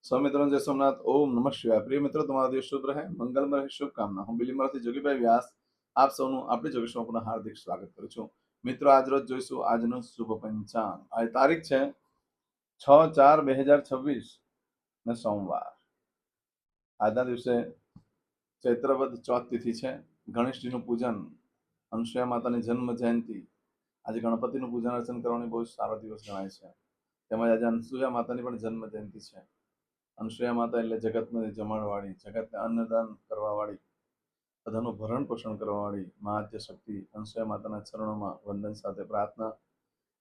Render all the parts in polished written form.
સ્વામિત્રનો જય સોમનાથ. ઓમ નમઃ શિવાય. પ્રિય મિત્રો, તમારો દિવસ શુભ રહે, મંગલમય રહે. શુભકામના. હું બિલીમરાથી જોગીભાઈ વ્યાસ આપ સૌનું આપણી જોગેશમાં પુનઃ હાર્દિક સ્વાગત કરું છું. મિત્રો, આજ રોજ જોઈશું આજનું શુભ પંચાંગ. આ તારીખ છે 6/4/2026 ને સોમવાર. આજના દિવસે ચૈત્રવદ ચોથ તિથિ છે. ગણેશજીનું પૂજન, અનસૂયા માતાની જન્મ જયંતિ. આજે ગણપતિનું પૂજન અર્ચન કરવાની બહુ સારો દિવસ ગણાય છે. તેમજ આજે અનસૂયા માતાની પણ જન્મ જયંતિ છે. અનસૂયા માતા એટલે જગતને જમાડવાળી, જગતને અન્નદાન કરવાવાળી, બધાનું ભરણ પોષણ કરવાવાળી મહાદ્ય શક્તિ અનસૂયા માતાના ચરણોમાં વંદન સાથે પ્રાર્થના.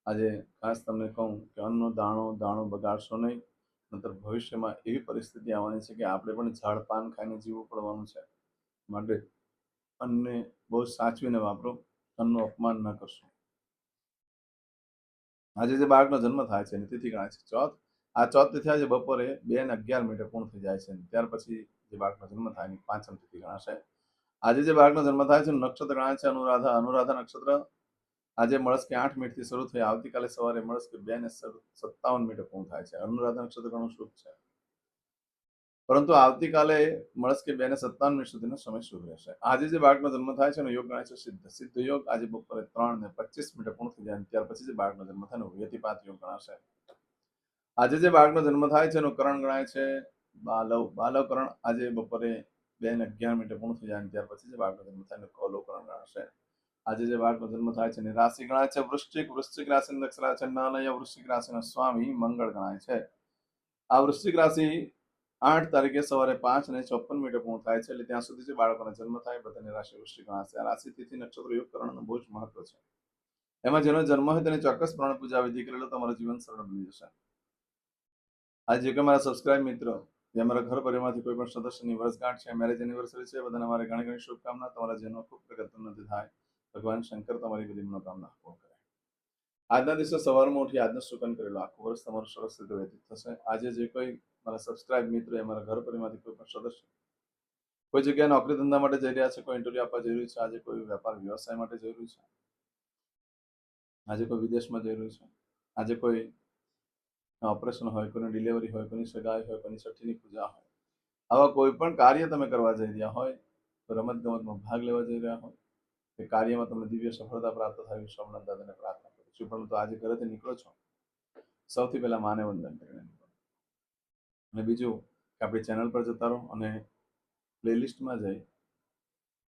આજે ખાસ તમને કહું કે અન્નનો દાણો બગાડશો નહીં, નહીતર ભવિષ્યમાં એવી પરિસ્થિતિ આવવાની છે કે આપણે પણ ઝાડ પાન ખાઈને જીવવું પડવાનું છે. માટે અન્નને બહુ સાચવીને વાપરો, અન્નનું અપમાન ન કરશો. આજે જે બાળકનો જન્મ થાય છે એની તિથિ ગણાય છે ચોથ. આ ચોથ તિથિ આજે બપોરે 2:11 પૂર્ણ થઈ જાય છે. ત્યાર પછી જે બાળકનો જન્મ થાય એની પાંચમ તિથિ ગણાશે. આજે જે બાળકનો જન્મ થાય છે નક્ષત્ર ગણાય છે અનુરાધા નક્ષત્ર. આજે મળસ્કે 8 મિનિટથી શરૂ થઈ આવતીકાલે સવારે મળસ્કે 2:57 પૂર્ણ થાય છે. અનુરાધા નક્ષત્ર ઘણું શુભ છે, પરંતુ આવતીકાલે મળસ્કે 2:57 સુધીનો સમય શુભ રહેશે. આજે જે બાળકનો જન્મ થાય છે એનો યોગ ગણાય છે સિદ્ધ યોગ. આજે બપોરે 3:25 પૂર્ણ થઈ જાય ત્યાર પછી જે બાળકનો જન્મ થાય એનો વ્યતિપાત યોગ ગણાશે. આજે જે બાળકનો જન્મ થાય છે એનું કરણ ગણાય છે બાલવ કરણ. આજે બપોરે 2:11 પૂર્ણ થઈ જાય ત્યાર પછી જે બાળકનો જન્મ થાય એનું કૌલવ કરણ ગણાશે. આજે જે બાળકનો જન્મ થાય છે એની રાશિ ગણાય છે વૃશ્ચિક રાશિની અક્ષરા છે નાલય. વૃશ્ચિક રાશિના સ્વામી મંગળ ગણાય છે. આ વૃશ્ચિક રાશિ 8 તારીખે સવારે 5:54 પૂર્ણ થાય છે. એટલે ત્યાં સુધી જે બાળકોનો જન્મ થાય બધાની રાશિ વૃશ્ચિક ગણાશે. આ રાશિ તિથિ નક્ષત્ર યોગ કરણનું બહુ જ મહત્વ છે. એમાં જેનો જન્મ હોય તેની ચોક્કસ પ્રાણ પૂજા વિધિ કરેલો તમારું જીવન સરળ બની જશે. આજે કે મારા સબસ્ક્રાઇબ મિત્રો, જે અમારા ઘર પરિવારમાંથી કોઈ પણ સદસ્યની વર્ષગાંઠ છે, મેરેજ એનિવર્સરી છે, બધાને અમારે ઘણી ઘણી શુભકામના. તમારા જેનો ખૂબ પ્રગતિ થાય, ભગવાન શંકર તમારી બધી મનોકામના પૂર્ણ કરે. આજના દિવસે સવારમાં ઉઠી આજનું શુકન કરેલું આખું વર્ષ તમારું સરસ રીતે વ્યતીત થશે. આજે જે કોઈ મારા સબસ્ક્રાઇબ મિત્રો, અમારા ઘર પરિવારમાંથી કોઈ પણ સદસ્ય કોઈ જગ્યાએ નોકરી ધંધા માટે જઈ રહ્યા છે, કોઈ ઇન્ટરવ્યુ આપવા જઈ રહ્યું છે, આજે કોઈ વેપાર વ્યવસાય માટે જઈ રહ્યું છે, આજે કોઈ વિદેશમાં જઈ રહ્યું છે, આજે કોઈ ઓપરેશન હોય, કોઈની ડિલિવરી હોય, કોઈની સગાઈ હોય, કોઈની છઠ્ઠીની પૂજા હોય, આવા કોઈ પણ કાર્ય તમે કરવા જઈ રહ્યા હોય, તો રમત ગમતમાં ભાગ લેવા જઈ રહ્યા હોય, એ કાર્યમાં તમને દિવ્ય સફળતા પ્રાપ્ત થાય સોમનાથ દાદાને પ્રાર્થના કરું છું. પરંતુ આજે ઘરેથી નીકળો છો, સૌથી પહેલા માને વંદન કરીને નીકળો. અને બીજું કે આપણી ચેનલ પર જતા રહો અને પ્લેલિસ્ટમાં જઈ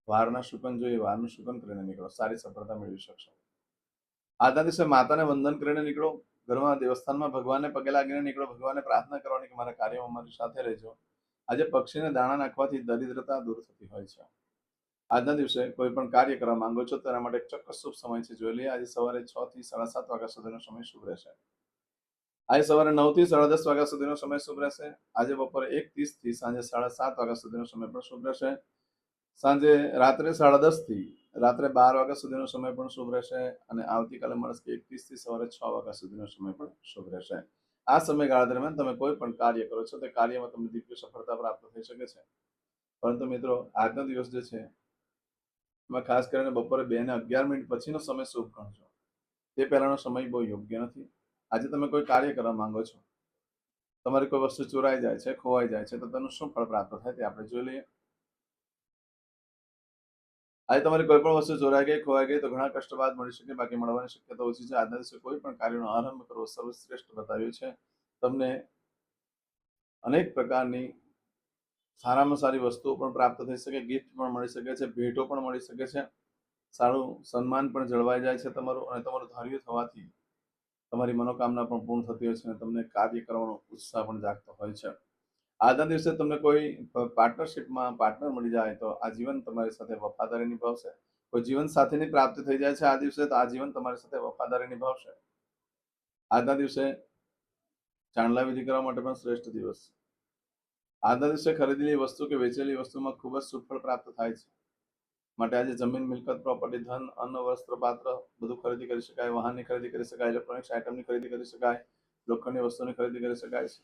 વારના શુકન જોઈએ, વારનું શુકન કરીને નીકળો, સારી સફળતા મેળવી શકશો. આજના દિવસે માતાને વંદન કરીને નીકળો. ઘરમાં દેવસ્થાનમાં ભગવાનને પગે લાગીને નીકળો. ભગવાનને પ્રાર્થના કરવાની કે મારા કાર્યમાં મારી સાથે રહેજો. આજે પક્ષીને દાણા નાખવાથી દરિદ્રતા દૂર થતી હોય છે. આજના દિવસે કોઈ પણ કાર્ય કરવા માંગો છો તેના માટે ચોક્કસ શુભ સમય છે, જોઈ લઈએ. આજે સવારે 6 થી 7:30 વાગ્યા સુધીનો સમય શુભ રહેશે. આજે સવારે 9 થી 10:30 વાગ્યા સુધીનો સમય શુભ રહેશે. આજે બપોરે 1:30 થી સાંજે 7:30 વાગ્યા સુધીનો સમય પણ શુભ રહેશે. સાંજે રાત્રે 10:30 થી રાત્રે 12 વાગ્યા સુધીનો સમય પણ શુભ રહેશે. અને આવતીકાલે મળસ્કે 1:30 થી સવારે 6 વાગ્યા સુધીનો સમય પણ શુભ રહેશે. આ સમયગાળા દરમિયાન તમે કોઈ પણ કાર્ય કરો છો તે કાર્યમાં તમને દિવ્ય સફળતા પ્રાપ્ત થઈ શકે છે. પરંતુ મિત્રો, આજનો દિવસ જે છે એમાં ખાસ કરીને બપોરે 2:11 પછીનો સમય શુભ ગણજો. તે પહેલાનો સમય બહુ યોગ્ય નથી. આજે તમે કોઈ કાર્ય કરવા માંગો છો, તમારી કોઈ વસ્તુ ચોરાઈ જાય છે, ખોવાઈ જાય છે, તો તેનું શું ફળ પ્રાપ્ત થાય તે આપણે જોઈ લઈએ. આજે તમારી કોઈ પણ વસ્તુ ચોરાઈ ગઈ, ખોવાઈ ગઈ તો ઘણા કષ્ટ બાદ મળી શકે, બાકી મળવાની શક્યતા ઓછી છે. આજના દિવસે કોઈ પણ કાર્યનો આરંભ કરવો સર્વશ્રેષ્ઠ બતાવ્યું છે. તમને અનેક પ્રકારની સારામાં સારી વસ્તુઓ પણ પ્રાપ્ત થઈ શકે, ગિફ્ટ પણ મળી શકે છે, ભેટો પણ મળી શકે છે, સારું સન્માન પણ જળવાઈ જાય છે તમારું. અને તમારું ધાર્યું થવાથી તમારી મનોકામના પણ પૂર્ણ થતી હોય છે અને તમને કાર્ય કરવાનો ઉત્સાહ પણ જાગતો હોય છે. આજના દિવસે તમને કોઈ પાર્ટનરશિપમાં પાર્ટનર મળી જાય તો આજીવન તમારી સાથે વફાદારી નિભાવશે. કોઈ જીવન સાથીની પ્રાપ્તિ થઈ જાય છે આ દિવસે, તો આજીવન તમારી સાથે વફાદારી નિભાવશે. આજના દિવસે ચાંદલા વિધિ કરવા માટે પણ શ્રેષ્ઠ દિવસ છે. આજના દિવસે ખરીદેલી વસ્તુ કે વેચેલી વસ્તુમાં ખૂબ જ સુફળ પ્રાપ્ત થાય છે. માટે આજે જમીન, મિલકત, પ્રોપર્ટી, ધન, અન્ન, વસ્ત્ર, પાત્ર બધું ખરીદી કરી શકાય. વાહનની ખરીદી કરી શકાય, ઇલેક્ટ્રોનિક્સ આઇટમની ખરીદી કરી શકાય, લોખંડની વસ્તુની ખરીદી કરી શકાય છે.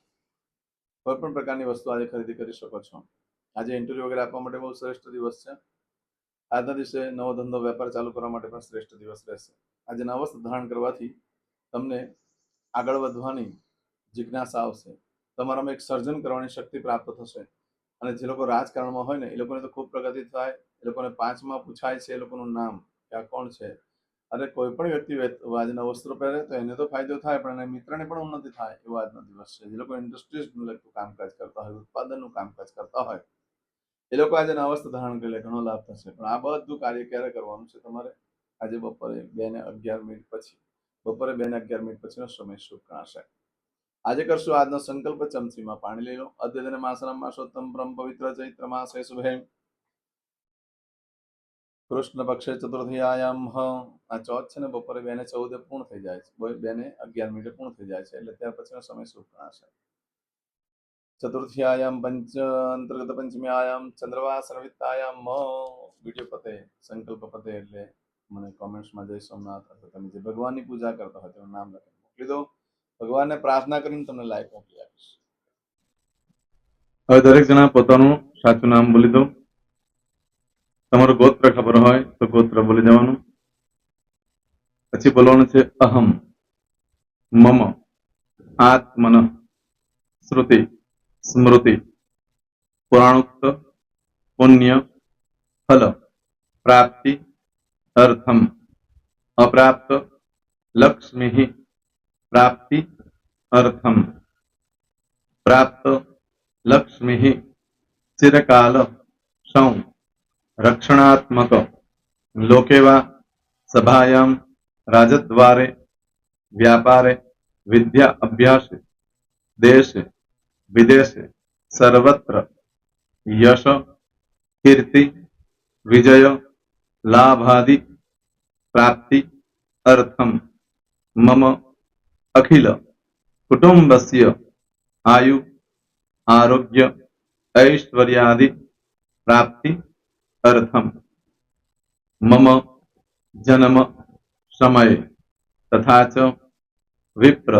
કોઈ પણ પ્રકારની વસ્તુ આજે ખરીદી કરી શકો છો. આજે ઇન્ટરવ્યુ વગેરે આપવા માટે બહુ શ્રેષ્ઠ દિવસ છે. આજના દિવસે નવો ધંધો વેપાર ચાલુ કરવા માટે પણ શ્રેષ્ઠ દિવસ રહેશે. આજે નવ વસ્ત્ર ધારણ કરવાથી તમને આગળ વધવાની જિજ્ઞાસા આવશે. તમારામાં એક સર્જન કરવાની શક્તિ પ્રાપ્ત થશે. અને જે લોકો રાજકારણમાં હોય ને એ લોકોને તો ખૂબ પ્રગતિ થાય. એ લોકોને 5માં પૂછાય છે એ લોકોનું નામ કે આ કોણ છે. અરે કોઈ પણ વ્યક્તિ આજના વસ્ત્રો પહેરે તો એને તો ફાયદો થાય, પણ એના મિત્રને પણ ઉન્નતિ થાય એવો આજનો દિવસ છે. જે લોકો ઇન્ડસ્ટ્રીઝને લગતું કામકાજ કરતા હોય, ઉત્પાદનનું કામકાજ કરતા હોય, એ લોકો આજે નવા વસ્ત્ર ધારણ કરી લે, ઘણો લાભ થશે. પણ આ બધું કાર્ય ક્યારે કરવાનું છે તમારે? આજે બપોરે 2:11 પછી. બપોરે 2:11 પછીનો સમય શુભ ગણાશે. આજે કરશું આજનો સંકલ્પ. ચમચીમાં પાણી લઈ લો. અદ્યતન માસનામ માસોત્તમ બ્રહ્મ પવિત્ર ચૈત્ર માસે શુભે કૃષ્ણ પક્ષે ચતુર્થીયાયામ આ ચોથ છે ને બપોરે 2:14 પૂર્ણ થઈ જાય છે. 2:11 પૂર્ણ થઈ જાય છે એટલે ત્યાર પછીનો સમય શુભ ગણાશે. ચતુર્થીયાયામ પંચ અંતર્ગત પંચમીયાયામ ચંદ્રવાસન વિત્તાયામ વિડીયો પતે, સંકલ્પ પતે એટલે મને કોમેન્ટ્સમાં જય સોમનાથ અથવા તમે જે ભગવાનની પૂજા કરતા હોય તેનું નામ લખીને મોકલી દો. ભગવાનને પ્રાર્થના કરીને તમને લાઈક મોકલી આપીશ. હવે દરેક જણા પોતાનું સાચું નામ બોલી દો. તમારું ગોત્ર ખબર હોય તો ગોત્ર બોલી દેવાનું. પછી બોલવાનું છે અહમ, મમ, આત્મન, શ્રુતિ, સ્મૃતિ, પુરાણોક્ત, પુણ્ય, ફલ, પ્રાપ્તિ, અર્થમ, અપ્રાપ્ત, લક્ષ્મી, પ્રાપ્તિ, અર્થમ, પ્રાપ્ત, લક્ષ્મી, ચિરકાલ, સૌ, રક્ષણાત્મક, લોકેવા, સભાયામ, રાજદ્વારે, વ્યાપારે, વિદ્યા અભ્યાસે, દેશે, વિદેશે, સર્વત્ર, યશ, કીર્તિ, વિજય, લાભાદિ, પ્રાપ્તિ, અર્થમ, મમ, અખિલ, કુટુંબસ્ય, આયુ, આરોગ્ય, ऐश्वर्यादि, प्राप्ति, अर्थम, मम, जन्म, समय, तथा च विप्र,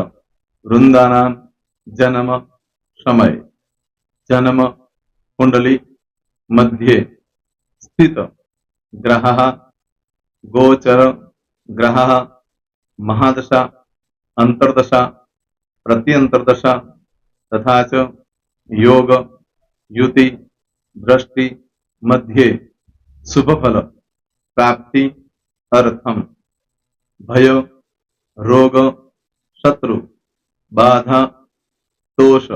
वृंदानां, जन्म, समय, जन्म, कुंडली, मध्ये, स्थित, ग्रहः, गोचर, ग्रहः, महादशा, अंतर्दशा, प्रत्यंतर्दशा, तथा च योग, युति, दृष्टि, मध्ये, शुभफल, प्राप्ति, अर्थम, भय, रोग, शत्रु, बाधा, दोष,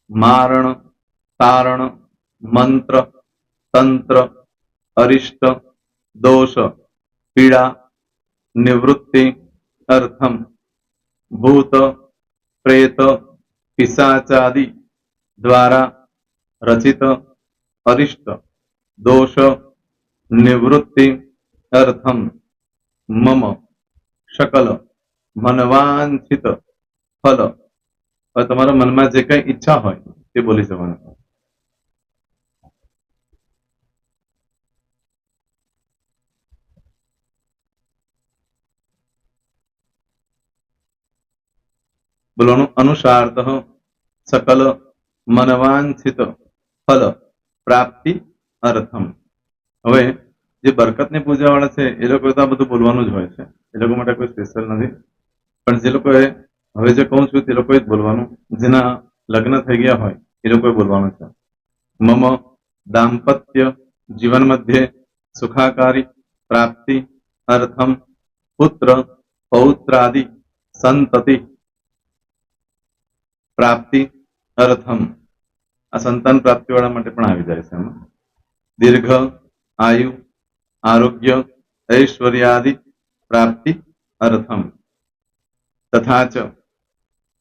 मारण, तारण, मंत्र, तंत्र, अरिष्ट, दोष, पीड़ा, निवृत्ति, अर्थम, भूत, प्रेत, पिशाचादि द्वारा रचित अरिष्ट, दोष, निवृत्ति, अर्थम, मम, सकल, मनवांछित फल. હવે તમારા મનમાં જે કઈ ઈચ્છા હોય તે બોલી જવાનું. બોલવાનું અનુસારતઃ सकल मनवांछित फल प्राप्ति अर्थम. હવે જે બરકતની પૂજા વાળા છે એ લોકો તો આ બધું બોલવાનું જ હોય છે, એ લોકો માટે કોઈ સ્પેશિયલ નથી. પણ જે લોકોએ હવે જે કહું છું તે લોકોએ જ બોલવાનું. જેના લગ્ન થઈ ગયા હોય એ લોકોએ બોલવાનું છે. મમ દાંપત્ય જીવન મધ્યે સુખાકારી પ્રાપ્તિ અર્થમ પુત્ર પૌત્રાદિ સંતતિ પ્રાપ્તિ અર્થમ. આ સંતાન પ્રાપ્તિ વાળા માટે પણ આવી જાય છે એમાં. દીર્ઘ આયુ આરોગ્ય ઐશ્વર્યાદિ પ્રાપ્તિ અર્થમ. તથા ચ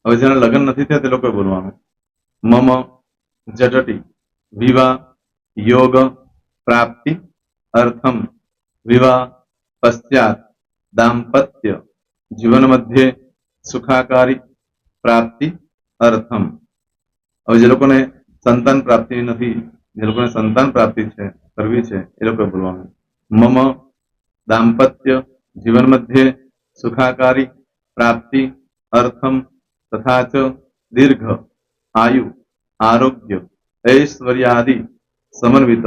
હવે જેના લગ્ન નથી થયા તે લોકોએ બોલવાનું. મમ જટટી વિવાહ યોગ પ્રાપ્તિ અર્થમ વિવાહ પશ્ચાત દાંપત્ય જીવન મધ્યે સુખાકારી પ્રાપ્તિ અર્થમ. હવે જે લોકોને સંતાન પ્રાપ્તિ નથી, જે લોકોને સંતાન પ્રાપ્તિ છે કરવી છે એ લોકોએ બોલવાનું. મમ દાંપત્ય જીવન મધ્યે સુખાકારી પ્રાપ્તિ અર્થમ તથા ચ દીર્ઘ આયુ આરોગ્ય ऐश्वर्यादि समन्वित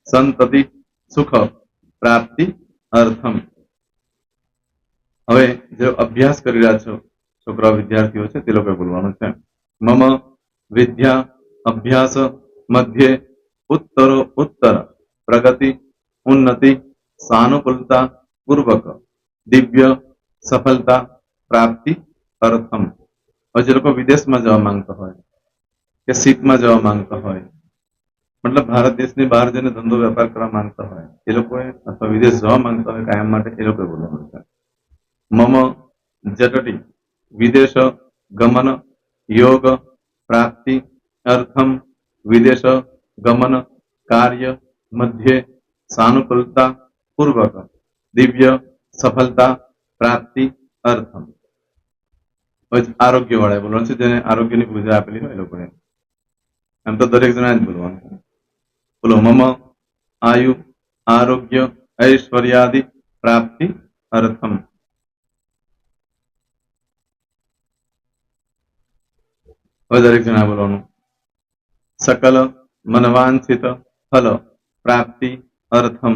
संतति सुख प्राप्ति अर्थम. હવે જે અભ્યાસ કરી રહ્યા છો છોકરા વિદ્યાર્થીઓ છે તે લોકોએ બોલવાનું છે. મમ વિદ્યા અભ્યાસ મધ્યે ઉત્તરો ઉત્તર પ્રગતિ ઉન્નતિ સાનુકૂળતા પૂર્વક દિવ્ય સફળતા પ્રાપ્તિ અર્થમ. હવે જે લોકો વિદેશમાં જવા માંગતા હોય કે સીટમાં જવા માંગતા હોય, મતલબ ભારત દેશની બહાર જઈને ધંધો વેપાર કરવા માંગતા હોય એ લોકોએ, અથવા વિદેશ જવા માંગતા હોય કાયમ માટે, એ લોકોએ બોલવાનું છે. મમ જટટી વિદેશ ગમન યોગ પ્રાપ્તિ અર્થમ વિદેશ ગમન કાર્ય મધ્યે સાનુકૂળતા પૂર્વક દિવ્ય સફળતા પ્રાપ્તિ અર્થમ. આરોગ્ય વાળા બોલવાનું છે, જેને આરોગ્યની પૂજા આપેલી હોય એ લોકોએ. એમ તો દરેક જણા જ બોલવાનું છે. બોલો. મમ આયુ આરોગ્ય ઐશ્વર્યાદિ પ્રાપ્તિ અર્થમ. હવે દરેક જણા બોલવાનું. સકલ મનવાંછિત ફલ પ્રાપ્તિ અર્થમ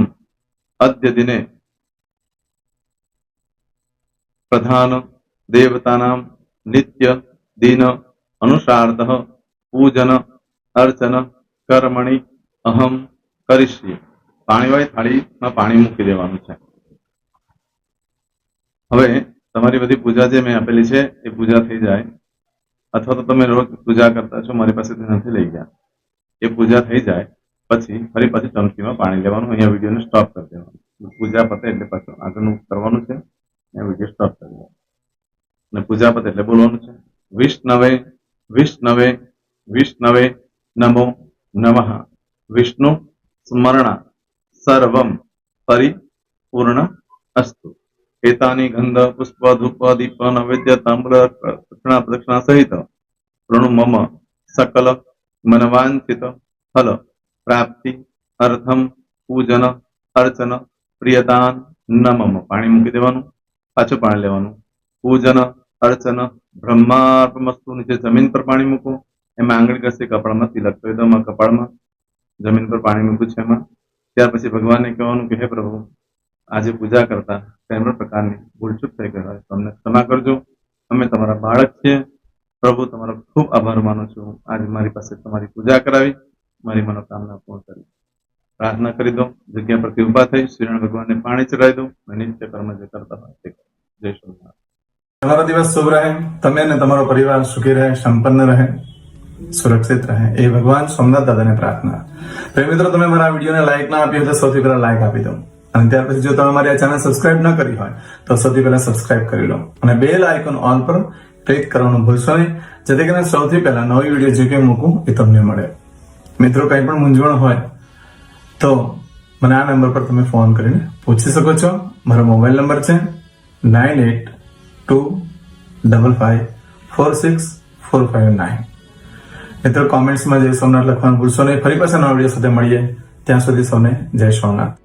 અદ્ય દિને પ્રધાન દેવતાનામ નિત્ય દિન અનુસાર્ધ પૂજન અર્ચન કર્મણિ અહમ કરીશ્યે. પાણીવાળી થાળીમાં પાણી મૂકી દેવાનું છે. હવે તમારી બધી પૂજા જે મેં આપેલી છે એ પૂજા થઈ જાય, અથવા તો તમે રોજ પૂજા કરતા છો, મારી પાસેથી નથી લઈ ગયા, એ પૂજા થઈ જાય પછી ફરી પાછી ચમચીમાં પાણી લેવાનું. અહીંયા વિડીયોને સ્ટોપ કરી દેવાનું. પૂજા પતે એટલે પાછું આગળનું કરવાનું છે. અહીંયા વિડીયો સ્ટોપ કરી દેવાનો અને પૂજા પતે એટલે બોલવાનું છે. વિષ્ણવે વિષ્ણવે વિષ્ણવે નમો નમઃ. વિષ્ણુ સ્મરણ સર્વમ પરિપૂર્ણ અસ્તુ. એતાની ગંધ પુષ્પ ધૂપ દીપ નૈવેદ્ય તાંબૂળ દક્ષિણા પ્રદક્ષિણા સહિત પ્રણુ મમ સકલ મનવાંછિત ફલ પ્રાપ્તિ અર્થમ પૂજન અર્ચન પ્રિયતાન નમમ. પાણી મૂકી દેવાનું, પાછું પાણી લેવાનું. પૂજન અર્ચન બ્રહ્માર્પણમસ્તુ. નીચે જમીન પર પાણી મૂકો, એમાં આંગળી ઘસી કપાળમાં તિલક કરી દો. કપાળમાં જમીન પર પાણી મૂક્યું છે એમાં. ત્યાર પછી ભગવાનને કહેવાનું કે હે પ્રભુ, આજે પૂજા કરતા કોઈ પણ પ્રકારની ભૂલચૂક થઈ ગઈ હોય તો અમને ક્ષમા કરજો. અમે તમારા બાળક છીએ. પ્રભુ, તમારો ખૂબ આભાર માનું છું. આજે મારી પાસે તમારી પૂજા કરાવી, મારી મનોકામના પૂર્ણ કરી. પ્રાર્થના કરી દો. જગ્યા પરથી ઉભા થઈ શ્રીનારાયણ ભગવાનને પાણી ચડાવી દો અને નિત્ય કર્મ જે કરતા હોય તે કરો. જય શ્રી. તમારો દિવસ શુભ રહે. તમે અને તમારો પરિવાર સુખી રહે, સંપન્ન રહે, સુરક્ષિત રહે, એ ભગવાન સોમનાથ દાદાને પ્રાર્થના. પ્રેમ મિત્રો, તમે મારા વિડીયોને લાઈક ના આપી હોય તો સૌથી પહેલા લાઈક આપી દો. અને ત્યાર પછી જો તમે મારી આ ચેનલ સબસ્ક્રાઇબ ન કરી હોય તો સૌથી પહેલા સબસ્ક્રાઇબ કરી લો અને બેલ આઇકોન ઓલ પર ક્લિક કરવાનું ભૂલશો નહીં, જેથી કરીને સૌથી પહેલા નવી વિડીયો જે કંઈ મૂકું એ તમને મળે. મિત્રો, કંઈ પણ મૂંઝવણ હોય તો મને આ નંબર પર તમે ફોન કરીને પૂછી શકો છો. મારો મોબાઈલ નંબર છે 9825546459. મિત્રો, કોમેન્ટ્સમાં જય સોમનાથ લખવાનું ભૂલશો નહીં. ફરી પાછા નવા વિડીયો સાથે મળીએ. ત્યાં સુધી સૌને જય સોમનાથ.